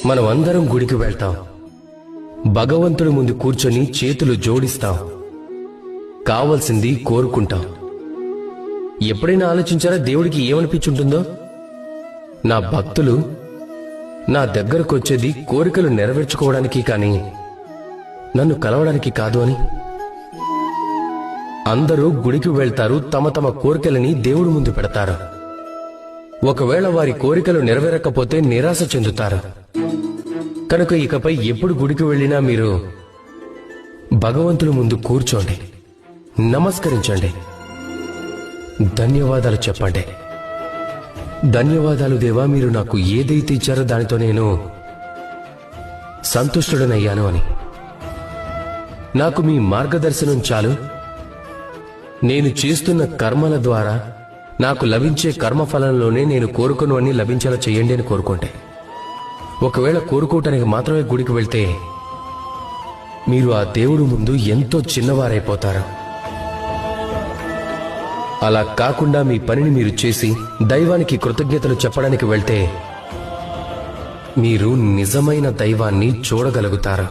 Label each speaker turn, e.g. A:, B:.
A: మనం అందరం గుడికి వెళ్తాం, భగవంతుడి ముందు కూర్చొని చేతులు జోడిస్తాం, కావలసింది కోరుకుంటాం. ఎప్పుడైనా ఆలోచించారా దేవుడికి ఏమనిపించుంటుందో? నా భక్తులు నా దగ్గరకు వచ్చేది కోరికలు నెరవేర్చుకోవడానికి కానీ నన్ను కలవడానికి కాదు అని. అందరూ గుడికి వెళ్తారు, తమ తమ కోరికలని దేవుడి ముందు పెడతారు. ఒకవేళ వారి కోరికలు నెరవేరకపోతే నిరాశ చెందుతారు. కనుక ఇకపై ఎప్పుడు గుడికి వెళ్ళినా మీరు భగవంతుడి ముందు కూర్చోండి, నమస్కరించండి, ధన్యవాదాలు చెప్పండి. ధన్యవాదాలు దేవా, మీరు నాకు ఏదైతే ఇచ్చారో దానితో నేను సంతుష్టుడనయ్యాను అని. నాకు మీ మార్గదర్శనం చాలు. నేను చేస్తున్న కర్మల ద్వారా నాకు లభించే కర్మఫలంలోనే నేను కోరుకున్నవన్నీ లభించేలా చేయండి అని కోరుకుంటే. ఒకవేళ కోరుకోవటానికి మాత్రమే గుడికి వెళ్తే మీరు ఆ దేవుడు ముందు ఎంతో చిన్నవారైపోతారు. అలా కాకుండా మీ పనిని మీరు చేసి దైవానికి కృతజ్ఞతలు చెప్పడానికి వెళ్తే మీరు నిజమైన దైవాన్ని చూడగలుగుతారు.